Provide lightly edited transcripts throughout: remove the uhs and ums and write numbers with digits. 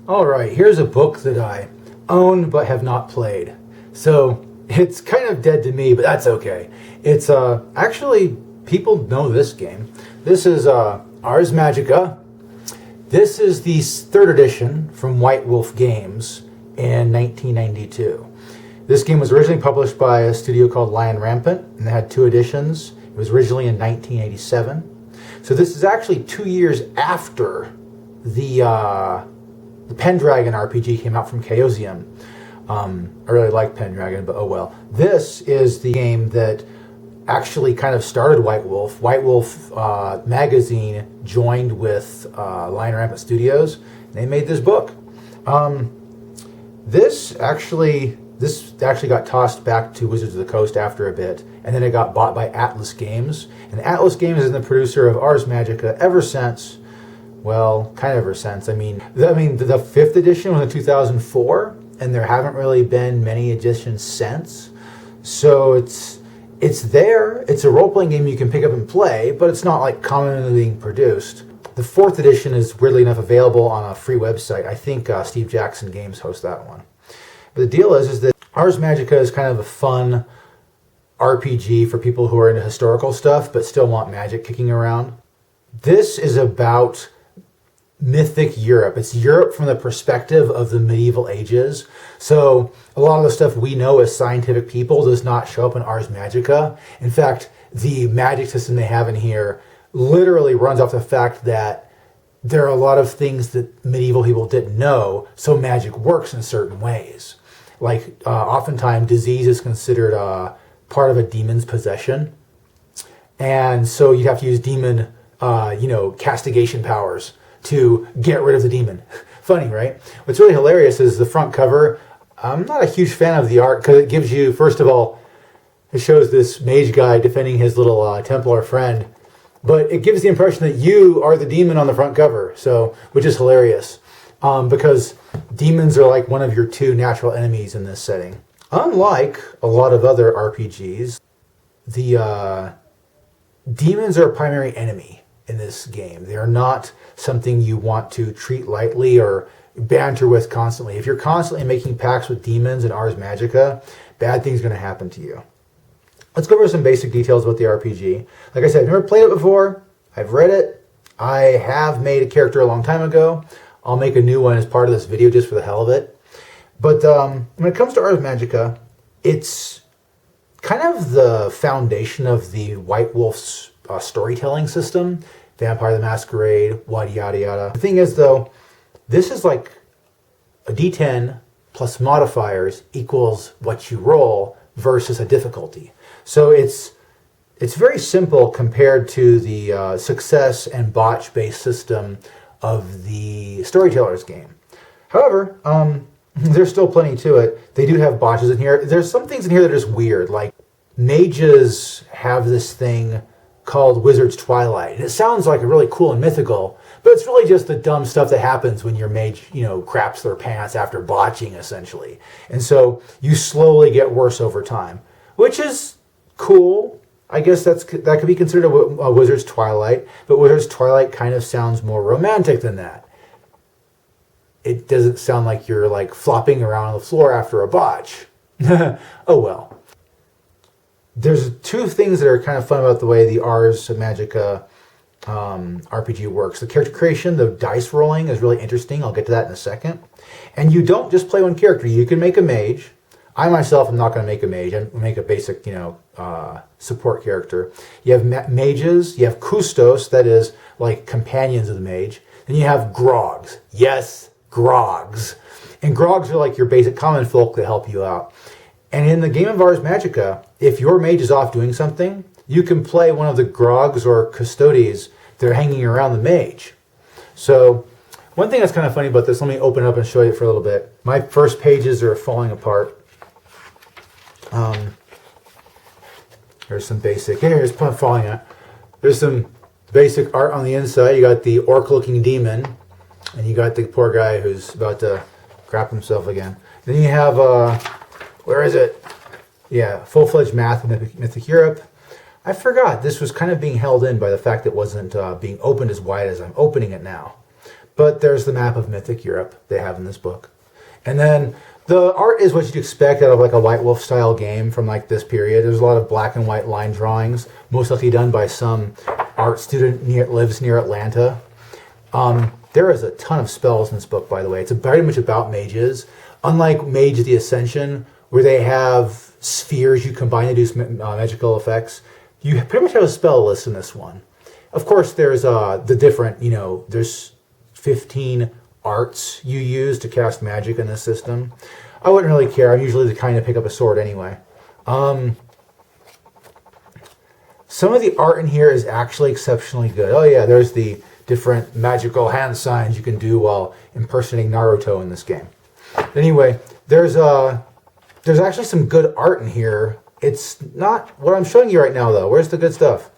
Alright, here's a book that I own but have not played. So it's kind of dead to me, but that's okay. It's actually, people know this game. This is Ars Magica. This is the third edition from White Wolf Games in 1992. This game was originally published by a studio called Lion Rampant, and they had two editions. It was originally in 1987. So this is actually 2 years after the Pendragon RPG came out from Chaosium. I really like Pendragon, but oh well. This is the game that actually kind of started White Wolf. White Wolf magazine joined with Lion Rampant Studios, and they made this book. This actually got tossed back to Wizards of the Coast after a bit, and then it got bought by Atlas Games. And Atlas Games is the producer of Ars Magica ever since. Well, kind of ever since. I mean, the fifth edition was in 2004, and there haven't really been many editions since. So it's there. It's a role-playing game you can pick up and play, but it's not like commonly being produced. The fourth edition is weirdly enough available on a free website. I think Steve Jackson Games hosts that one. But the deal is that Ars Magica is kind of a fun RPG for people who are into historical stuff but still want magic kicking around. This is about mythic Europe. It's Europe from the perspective of the medieval ages. So a lot of the stuff we know as scientific people does not show up in Ars Magica. In fact, the magic system they have in here literally runs off the fact that there are a lot of things that medieval people didn't know, so magic works in certain ways. Like oftentimes disease is considered part of a demon's possession. And so you'd have to use demon, castigation powers to get rid of the demon. Funny, right? What's really hilarious is the front cover. I'm not a huge fan of the art because it gives you, first of all, it shows this mage guy defending his little Templar friend, but it gives the impression that you are the demon on the front cover, which is hilarious because demons are like one of your two natural enemies in this setting. Unlike a lot of other RPGs, the demons are a primary enemy in this game. They are not something you want to treat lightly or banter with constantly. If you're constantly making pacts with demons in Ars Magica, bad things are going to happen to you. Let's go over some basic details about the RPG. Like I said, I've never played it before. I've read it. I have made a character a long time ago. I'll make a new one as part of this video just for the hell of it. But when it comes to Ars Magica, it's kind of the foundation of the White Wolf's storytelling system. Vampire the Masquerade, yada yada. The thing is though, this is like a D10 plus modifiers equals what you roll versus a difficulty. So it's very simple compared to the success and botch based system of the Storyteller's game. However, there's still plenty to it. They do have botches in here. There's some things in here that are just weird, like mages have this thing called Wizard's Twilight. And it sounds like really cool and mythical, but it's really just the dumb stuff that happens when your mage, craps their pants after botching, essentially. And so you slowly get worse over time, which is cool. I guess that could be considered a Wizard's Twilight, but Wizard's Twilight kind of sounds more romantic than that. It doesn't sound like you're like flopping around on the floor after a botch. Oh well. There's two things that are kind of fun about the way the Ars Magica RPG works. The character creation, the dice rolling is really interesting. I'll get to that in a second. And you don't just play one character. You can make a mage. I myself am not going to make a mage. I'm going to make a basic, support character. You have mages. You have custos, that is like companions of the mage. Then you have grogs. Yes, grogs. And grogs are like your basic common folk that help you out. And in the game of Ars Magica, if your mage is off doing something, you can play one of the grogs or custodes that are hanging around the mage. So one thing that's kind of funny about this, let me open it up and show you for a little bit. My first pages are falling apart. There's some basic, here's falling out. There's some basic art on the inside. You got the orc-looking demon, and you got the poor guy who's about to crap himself again. Then you have, where is it? Yeah, full-fledged math in Mythic Europe. I forgot this was kind of being held in by the fact that it wasn't being opened as wide as I'm opening it now. But there's the map of Mythic Europe they have in this book. And then the art is what you'd expect out of like a White Wolf style game from like this period. There's a lot of black and white line drawings, most likely done by some art student lives near Atlanta. There is a ton of spells in this book, by the way. It's very much about mages. Unlike Mage the Ascension, where they have spheres you combine to do magical effects, you pretty much have a spell list in this one. Of course, there's the different, there's 15 arts you use to cast magic in this system. I wouldn't really care. I'm usually the kind to pick up a sword anyway. Some of the art in here is actually exceptionally good. Oh yeah, there's the different magical hand signs you can do while impersonating Naruto in this game. Anyway, there's actually some good art in here. It's not what I'm showing you right now, though. Where's the good stuff?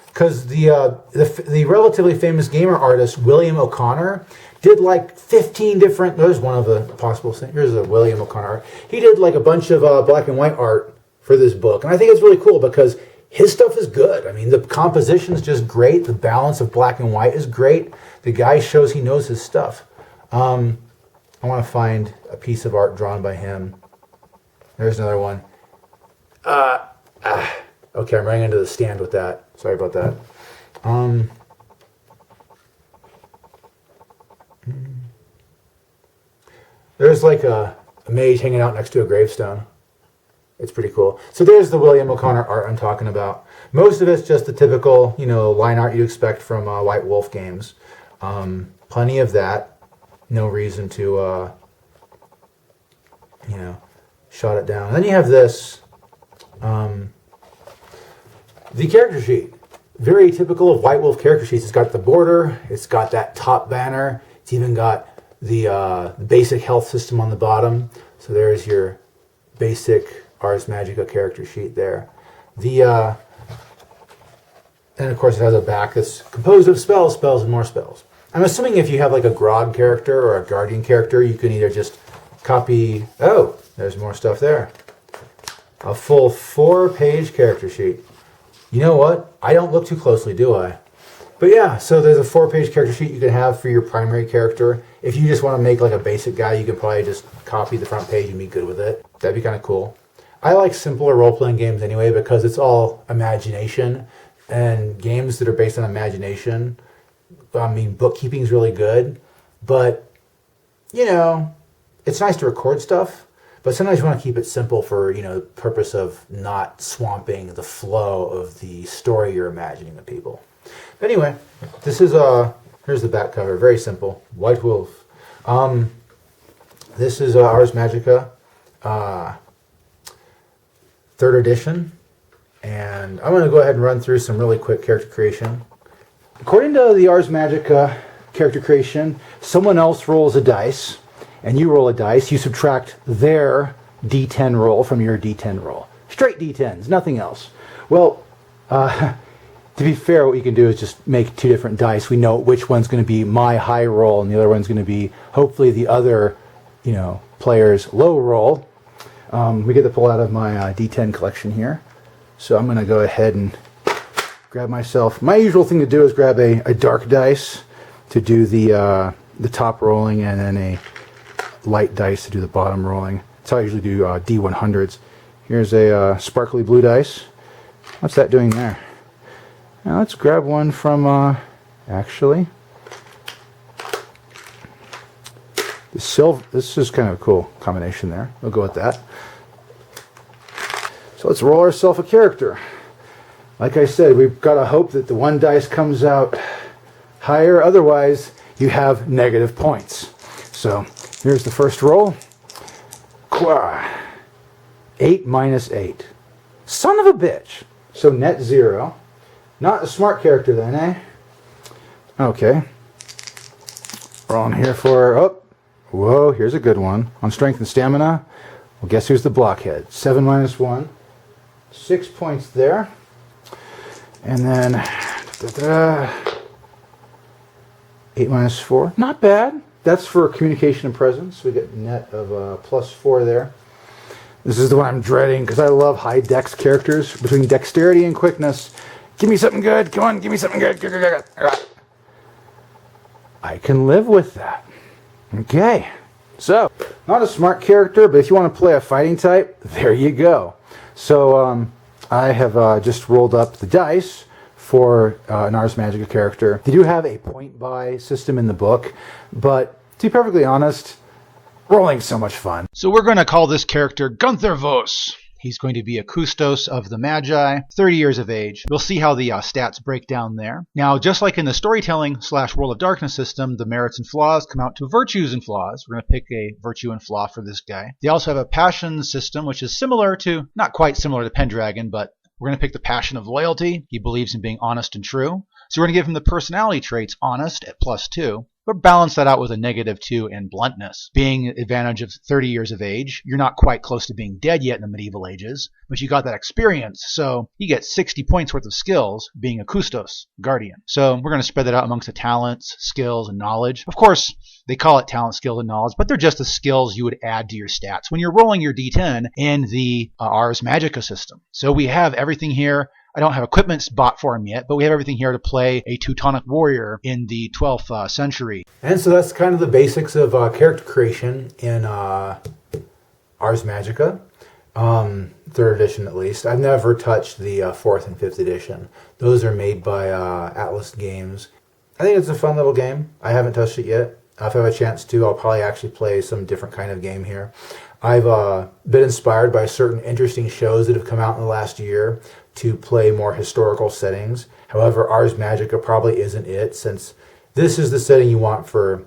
Because the relatively famous gamer artist William O'Connor did like 15 different. There's one of the possible things. Here's a William O'Connor art. He did like a bunch of black and white art for this book, and I think it's really cool because his stuff is good. I mean, the composition is just great. The balance of black and white is great. The guy shows he knows his stuff. I want to find a piece of art drawn by him. There's another one. Okay, I'm running into the stand with that. Sorry about that. There's like a mage hanging out next to a gravestone. It's pretty cool. So there's the William O'Connor art I'm talking about. Most of it's just the typical, line art you expect from White Wolf games. Plenty of that. No reason to, shut it down. And then you have this, the character sheet. Very typical of White Wolf character sheets. It's got the border. It's got that top banner. It's even got the basic health system on the bottom. So there's your basic Ars Magica character sheet there. And of course it has a back that's composed of spells, and more spells. I'm assuming if you have like a Grog character or a Guardian character, you can either just copy... Oh, there's more stuff there. A full 4-page character sheet. You know what? I don't look too closely, do I? But yeah, so there's a 4-page character sheet you can have for your primary character. If you just want to make like a basic guy, you can probably just copy the front page and be good with it. That'd be kind of cool. I like simpler role-playing games anyway because it's all imagination. And games that are based on imagination, I mean, bookkeeping's really good. But, it's nice to record stuff. But sometimes you want to keep it simple for, the purpose of not swamping the flow of the story you're imagining to people. Anyway, this is, here's the back cover. Very simple. White Wolf. This is Ars Magica, 3rd edition. And I'm going to go ahead and run through some really quick character creation. According to the Ars Magica character creation, someone else rolls a dice, and you roll a dice. You subtract their D10 roll from your D10 roll. Straight D10s, nothing else. Well, to be fair, what you can do is just make 2 different dice. We know which one's going to be my high roll, and the other one's going to be, hopefully, the other, player's low roll. We get to pull out of my D10 collection here. So I'm going to go ahead and grab myself. My usual thing to do is grab a dark dice to do the top rolling, and then a light dice to do the bottom rolling. That's how I usually do D100s. Here's a sparkly blue dice. What's that doing there? Now let's grab one from, actually, the silver. This is kind of a cool combination there. We'll go with that. So let's roll ourselves a character. Like I said, we've got to hope that the one dice comes out higher. Otherwise, you have negative points. So here's the first roll. 8 minus 8. Son of a bitch. So net 0. Not a smart character then, eh? Okay. Rolling here for... Oh, whoa, here's a good one. On strength and stamina, well, guess who's the blockhead? 7 minus 1. 6 points there. And then 8 minus 4. Not bad. That's for communication and presence. We get net of plus 4 there. This is the one I'm dreading because I love high dex characters. Between dexterity and quickness. Give me something good. Come on, give me something good. I I can live with that. Okay, so not a smart character, but if you want to play a fighting type, there you go. So I have just rolled up the dice for an Ars Magica character. They do have a point buy system in the book, but to be perfectly honest, rolling's so much fun. So we're going to call this character Gunther Vos. He's going to be a Custos of the Magi, 30 years of age. We'll see how the stats break down there. Now, just like in the storytelling / World of Darkness system, the merits and flaws come out to virtues and flaws. We're going to pick a virtue and flaw for this guy. They also have a passion system, which is similar to, not quite similar to Pendragon, but we're going to pick the passion of loyalty. He believes in being honest and true. So we're going to give him the personality traits honest at +2. But balance that out with a -2 and bluntness. Being advantage of 30 years of age, you're not quite close to being dead yet in the medieval ages, but you got that experience, so you get 60 points worth of skills being a Custos, guardian. So we're going to spread that out amongst the talents, skills, and knowledge. Of course, they call it talent, skills, and knowledge, but they're just the skills you would add to your stats when you're rolling your D10 in the Ars Magica system. So we have everything here. I don't have equipment bought for him yet, but we have everything here to play a Teutonic warrior in the 12th century. And so that's kind of the basics of character creation in Ars Magica, 3rd edition at least. I've never touched the 4th and 5th edition. Those are made by Atlas Games. I think it's a fun little game. I haven't touched it yet. If I have a chance to, I'll probably actually play some different kind of game here. I've been inspired by certain interesting shows that have come out in the last year to play more historical settings. However, Ars Magica probably isn't it, since this is the setting you want for,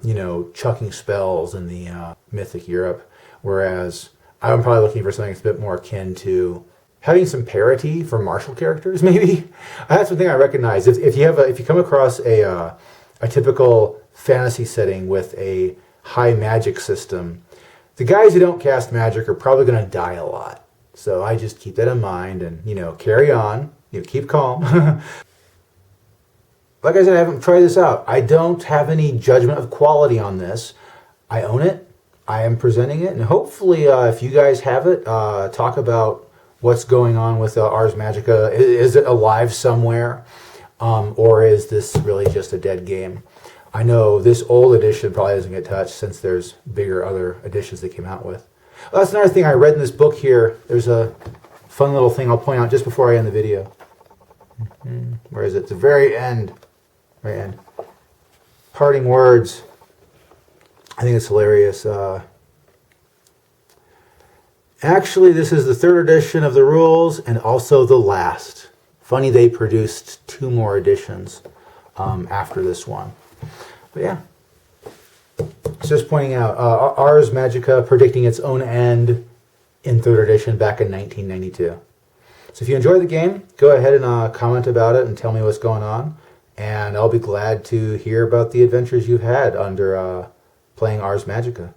chucking spells in the mythic Europe. Whereas I'm probably looking for something that's a bit more akin to having some parity for martial characters, maybe. That's one thing I recognize. If you come across a typical fantasy setting with a high magic system, the guys who don't cast magic are probably going to die a lot. So I just keep that in mind and, carry on, keep calm. Like I said, I haven't tried this out. I don't have any judgment of quality on this. I own it. I am presenting it. And hopefully, if you guys have it, talk about what's going on with Ars Magica. Is it alive somewhere? Or is this really just a dead game? I know this old edition probably doesn't get touched since there's bigger other editions they came out with. Well, that's another thing I read in this book here. There's a fun little thing I'll point out just before I end the video. Where is it? It's the very end. Very end. Parting words. I think it's hilarious. Actually, this is the 3rd edition of the rules and also the last. Funny they produced 2 more editions after this one. But yeah. It's just pointing out, Ars Magica predicting its own end in 3rd edition back in 1992. So if you enjoy the game, go ahead and comment about it and tell me what's going on. And I'll be glad to hear about the adventures you've had under playing Ars Magica.